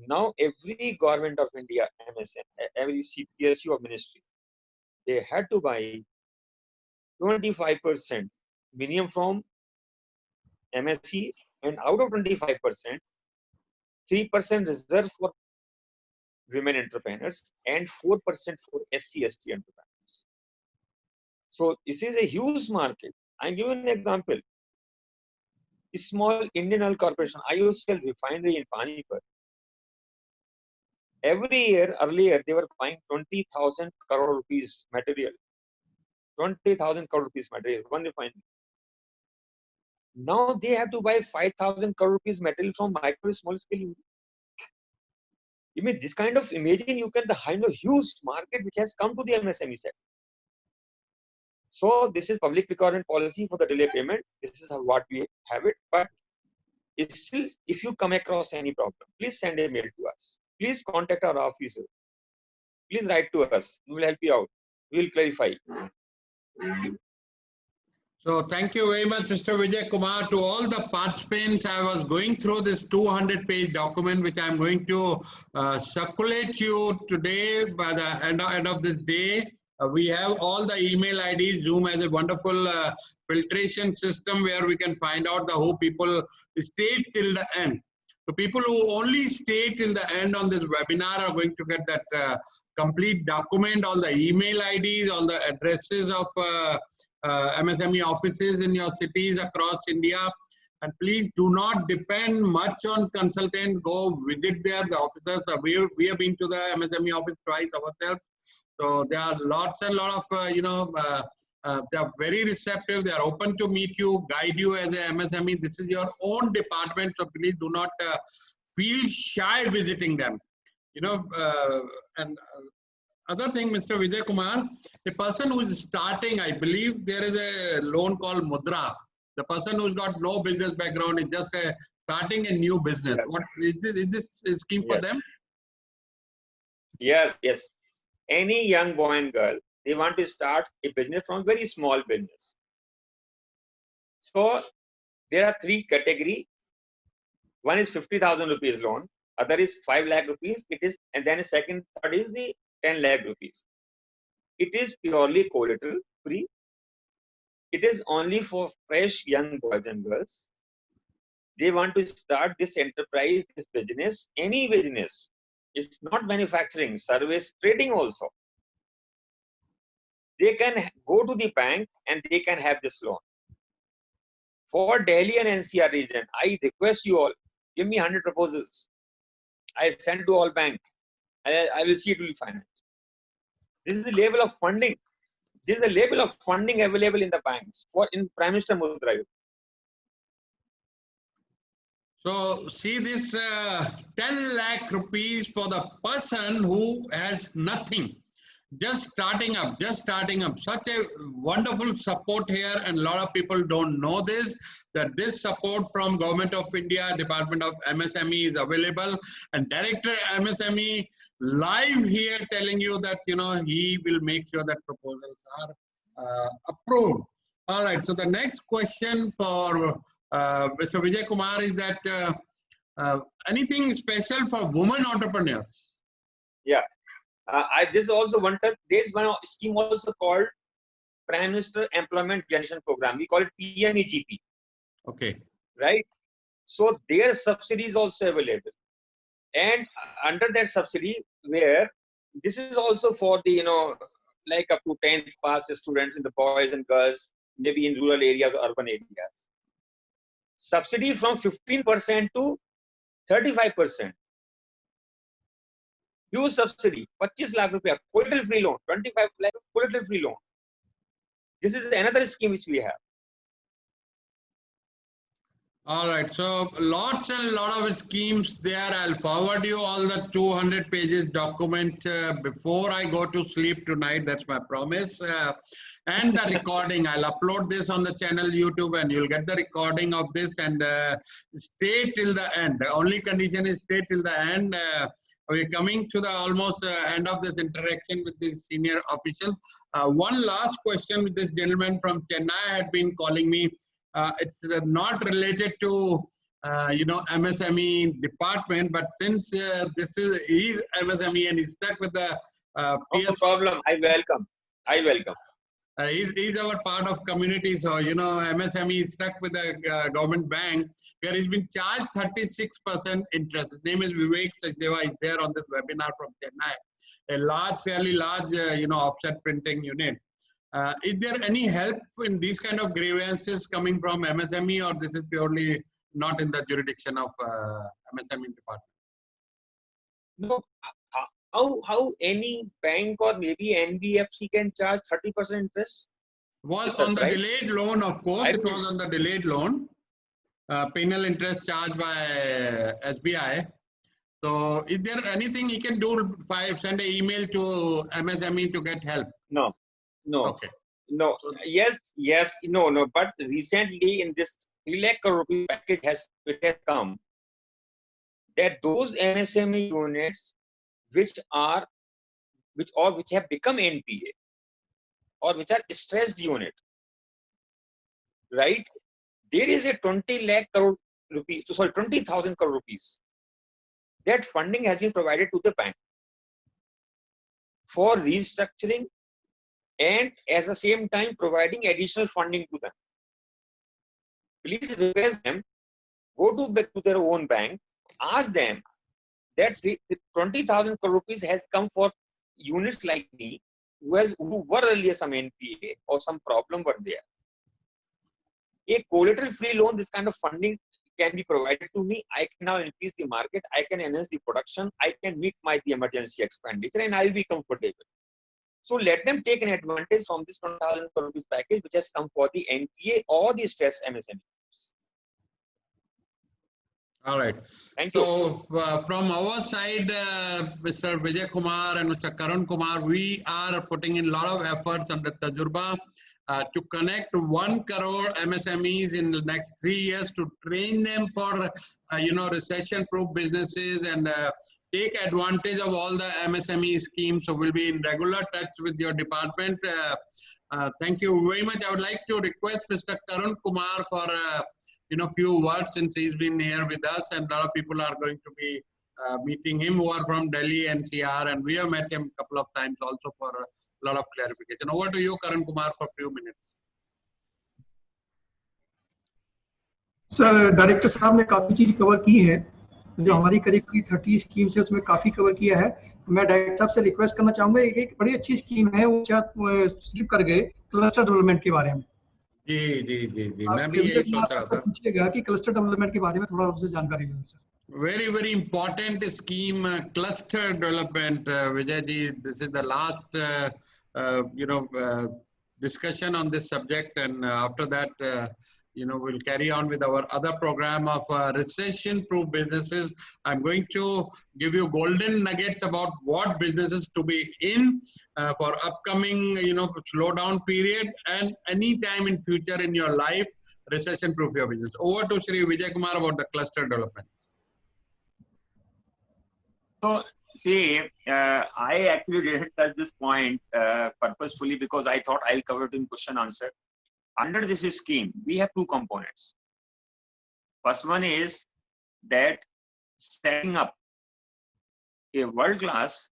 Now every government of India, MSM, every CPSU or ministry, they had to buy 25% minimum from MSCs, and out of 25%, 3% reserved for women entrepreneurs and 4% for SC/ST entrepreneurs. So this is a huge market. I give an example. A small Indian Oil Corporation, IOCL refinery in Panipat. Every year, earlier, they were buying 20,000 crore rupees material. 20,000 crore rupees material, one refinery. Now they have to buy 5,000 crore rupees material from micro small scale. You mean this kind of, imagine you can, the kind of huge market which has come to the MSME sector. So this is public procurement policy for the delay payment. This is what we have it. But it's still, if you come across any problem, please send a mail to us. Please contact our officer. Please write to us. We will help you out. We will clarify. So thank you very much, Mr. Vijay Kumar. To all the participants, I was going through this 200-page document, which I'm going to circulate you today by the end of this day. We have all the email IDs. Zoom has a wonderful filtration system where we can find out the who people stay till the end. So people who only stay till the end on this webinar are going to get that complete document, all the email IDs, all the addresses of MSME offices in your cities across India. And please do not depend much on consultant. Go visit there, the officers. We have been to the MSME office twice ourselves. So there are lots and lot of, they are very receptive. They are open to meet you, guide you as a MSME. This is your own department. So please do not feel shy visiting them. You know, and other thing, Mr. Vijay Kumar, the person who is starting, I believe there is a loan called Mudra. The person who's got no business background is just starting a new business. Yes. What is this a scheme for Yes. them? Yes, yes. Any young boy and girl, they want to start a business from very small business. So there are three categories. One is 50,000 rupees loan, other is 5 lakh rupees. It is, and then third is the 10 lakh rupees. It is purely collateral free. It is only for fresh young boys and girls. They want to start this enterprise, this business, any business. It's not manufacturing, service, trading also. They can go to the bank and they can have this loan. For Delhi and NCR region, I request you all, give me 100 proposals. I send to all bank. I will see it will be financed. This is the level of funding. This is the level of funding available in the banks for in Prime Minister Mudra. So see this 10 lakh rupees for the person who has nothing, just starting up, such a wonderful support here, and a lot of people don't know this, that this support from Government of India, Department of MSME is available, and Director MSME live here telling you that, you know, he will make sure that proposals are approved. All right, so the next question for Mr. Vijay Kumar is that anything special for women entrepreneurs? Yeah. This is also there's one scheme also called Prime Minister Employment Generation Program. We call it PMEGP. Okay. Right? So their subsidy is also available. And under that subsidy, where this is also for the, you know, like up to 10th pass students in the boys and girls, maybe in rural areas or urban areas. Subsidy from 15% to 35%. Huge subsidy, 25 lakh rupees, collateral free loan, 25 lakh collateral free loan. This is another scheme which we have. All right, so lots and lot of schemes there. I'll forward you all the 200 pages document before I go to sleep tonight. That's my promise. And the recording, I'll upload this on the channel YouTube, and you'll get the recording of this, and stay till the end. The only condition is stay till the end. We're coming to the almost end of this interaction with this senior official. One last question with this gentleman from Chennai had been calling me. It's not related to you know, MSME department, but since this is he's MSME and he's stuck with the No problem. I welcome. He's our part of community, so you know, MSME is stuck with the government bank where he's been charged 36% interest. His name is Vivek Sachdeva. He's there on this webinar from Chennai, a large, fairly large, you know, offset printing unit. Is there any help in these kind of grievances coming from MSME, or this is purely not in the jurisdiction of MSME department? No. How any bank or maybe NBFC can charge 30% interest? Was on the delayed loan, of course. It was on the delayed loan. Penal interest charged by SBI. So, is there anything he can do? Send an email to MSME to get help? No. Okay. No. Yes. No. But recently, in this 3 lakh crore rupee package has come that those MSME units which have become NPA or which are stressed unit, right? There is a 20 lakh crore rupees, 20,000 crore rupees. That funding has been provided to the bank for restructuring and at the same time providing additional funding to them. Please request them, go back to their own bank, ask them that 20,000 crore rupees has come for units like me who were earlier some NPA or some problem were there. A collateral free loan, this kind of funding can be provided to me. I can now increase the market, I can enhance the production, I can meet the emergency expenditure, and I'll be comfortable. So let them take an advantage from this 1,000 crore rupees package which has come for the NPA or the stress MSME. All right. Thank you. So from our side, Mr. Vijay Kumar and Mr. Karun Kumar, we are putting in a lot of efforts under Tajurba to connect 1 crore MSMEs in the next 3 years to train them for, recession-proof businesses and take advantage of all the MSME schemes. So we'll be in regular touch with your department. Thank you very much. I would like to request Mr. Karun Kumar for few words, since he's been here with us, and a lot of people are going to be meeting him who are from Delhi NCR, and we have met him a couple of times also for a lot of clarification. Over to you, Karun Kumar, for a few minutes. Sir director साहब ने काफी चीज cover की है, जो हमारी करीब 30 schemes है उसमें काफी कवर किया है। मैं डायरेक्टर साहब से रिक्वेस्ट करना चाहूंगा, एक बड़ी अच्छी स्कीम है वो स्लिप कर गए क्लस्टर डेवलपमेंट के बारे में। जी जी जी जी, मैं भी यही सोच रहा था। पूछिएगा कि क्लस्टर डेवलपमेंट के बारे में थोड़ा आपसे जानकारी लें sir. Very, very important scheme, cluster development, Vijay ji. This is the last, discussion on this subject, and after that, we'll carry on with our other program of recession-proof businesses. I'm going to give you golden nuggets about what businesses to be in for upcoming, slowdown period, and any time in future in your life, recession-proof your business. Over to Shri Vijay Kumar about the cluster development. So, see, I actually didn't touch this point purposefully because I thought I'll cover it in question answer. Under this scheme, we have two components. First one is that setting up a world-class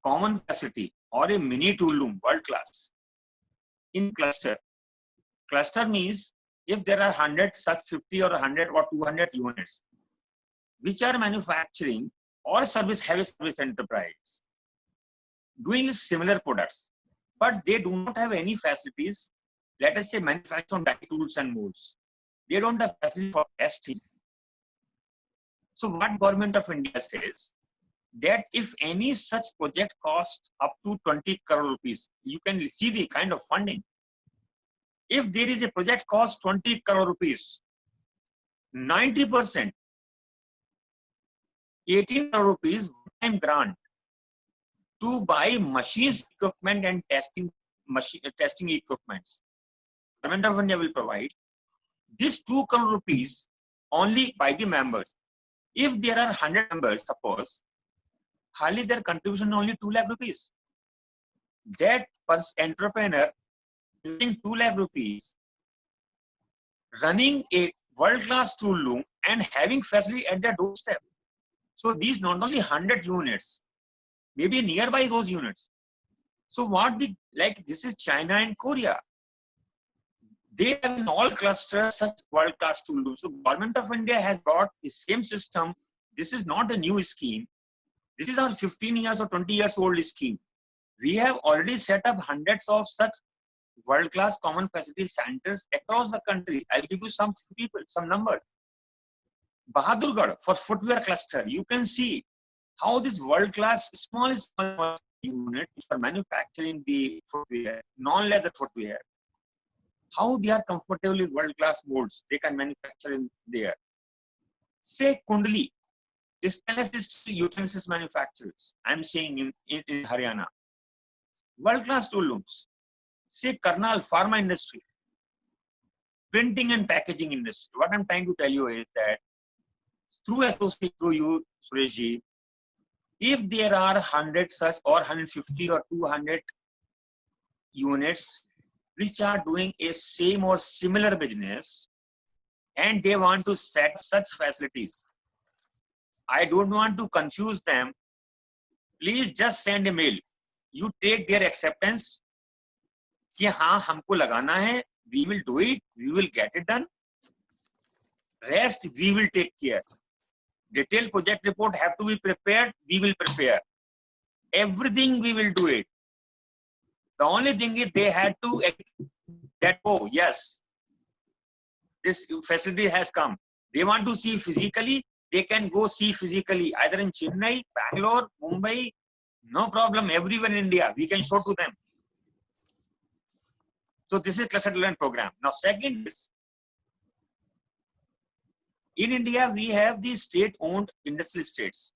common facility or a mini tool room, world-class, in cluster. Cluster means if there are 100 such 50 or 100 or 200 units, which are manufacturing or have a service enterprise doing similar products, but they do not have any facilities, let us say manufacturing die tools and molds. They don't have facilities for testing. So what Government of India says, that if any such project costs up to 20 crore rupees, you can see the kind of funding. If there is a project cost 20 crore rupees, 90%, 18 crore rupees one-time grant to buy machines, equipment and testing equipments. Government of India will provide this 2 crore rupees only by the members. If there are 100 members, suppose, hardly their contribution only 2 lakh rupees. That entrepreneur getting 2 lakh rupees, running a world-class tool room and having facility at their doorstep. So these not only 100 units, maybe nearby those units. So this is China and Korea. They have in all clusters such world-class tool rooms. So Government of India has brought the same system. This is not a new scheme. This is our 15 years or 20 years old scheme. We have already set up hundreds of such world-class common facility centers across the country. I'll give you some numbers. Bahadurgarh for footwear cluster, you can see how this world-class small unit for manufacturing the footwear, non-leather footwear, how they are comfortably world-class molds they can manufacture in there. Say Kundli, stainless steel utensils manufacturers, I'm saying in Haryana, world-class tool rooms. Say Karnal pharma industry, printing and packaging industry. What I'm trying to tell you is that through association, through you, Sureshji, if there are 100 such or 150 or 200 units which are doing a same or similar business and they want to set up such facilities, I don't want to confuse them. Please just send a mail. You take their acceptance. कि हाँ हमको लगाना है, we will do it, we will get it done. Rest we will take care. Detailed project report have to be prepared, we will prepare. Everything we will do it. The only thing is they had to that, oh yes, this facility has come. They want to see physically, they can go see physically, either in Chennai, Bangalore, Mumbai, no problem, everywhere in India, we can show to them. So this is cluster development program. Now second is, In India, we have the state-owned industrial estates.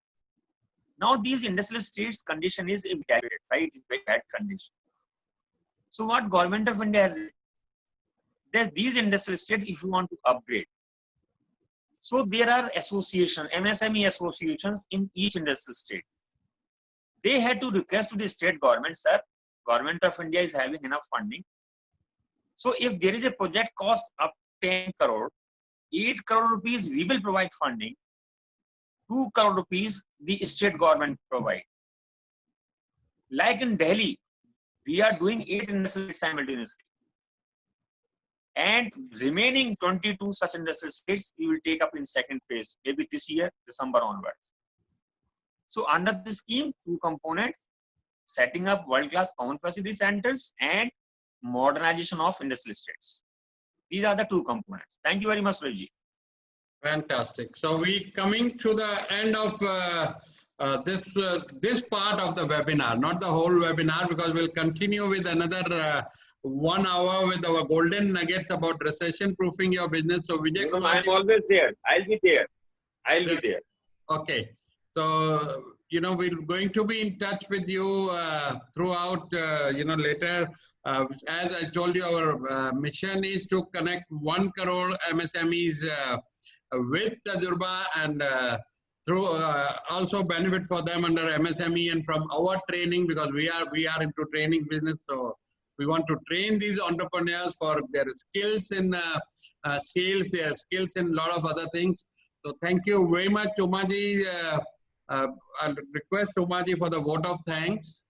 Now, these industrial estates condition is evaluated, right? It's very bad condition. So, what Government of India has, there's these industrial estates if you want to upgrade. So, there are associations, MSME associations in each industrial state. They had to request to the state government, sir, Government of India is having enough funding. So, if there is a project cost up 10 crore, 8 crore rupees we will provide funding, 2 crore rupees the state government provide. Like in Delhi, we are doing 8 industrial simultaneously. And remaining 22 such industrial states we will take up in second phase, maybe this year, December onwards. So under this scheme, 2 components, setting up world-class common facility centers and modernization of industrial estates. These are the 2 components. Thank you very much, Raji. Fantastic. So we coming to the end of this part of the webinar, not the whole webinar, because we'll continue with another 1 hour with our golden nuggets about recession proofing your business. So Vijay Kumar, I'm always there. I'll be there. I'll be there. Okay. So, you know, we're going to be in touch with you throughout, you know, later. As I told you, our mission is to connect 1 crore MSMEs with Tajurba and through also benefit for them under MSME and from our training, because we are into training business. So we want to train these entrepreneurs for their skills in sales, their skills in a lot of other things. So thank you very much, Umaji. I'll request Umaji for the vote of thanks.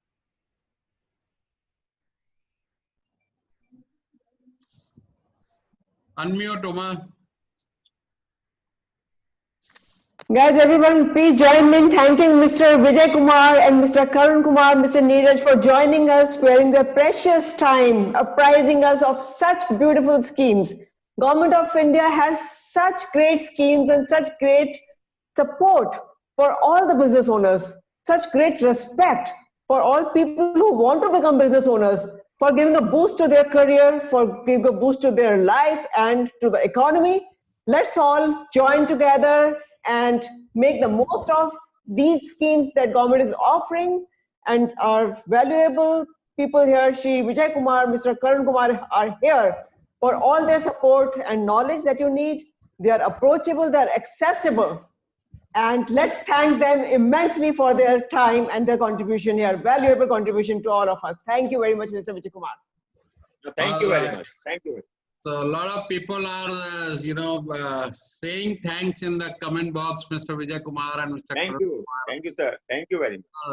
Unmute, Uma. Guys, everyone, please join me in thanking Mr. Vijay Kumar and Mr. Karun Kumar, Mr. Neeraj for joining us, sparing their precious time, apprising us of such beautiful schemes. Government of India has such great schemes and such great support for all the business owners, such great respect for all people who want to become business owners, for giving a boost to their career, for giving a boost to their life and to the economy. Let's all join together and make the most of these schemes that government is offering, and our valuable people here, Shri Vijay Kumar, Mr. Karun Kumar, are here for all their support and knowledge that you need. They are approachable, they are accessible, and let's thank them immensely for their time and their contribution here, valuable contribution to all of us. Thank you very much, Mr. Vijay Kumar. Thank you very much. Thank you. So a lot of people are, you know, saying thanks in the comment box, Mr. Vijay Kumar and Mr. Thank you. Thank you, sir. Thank you very much.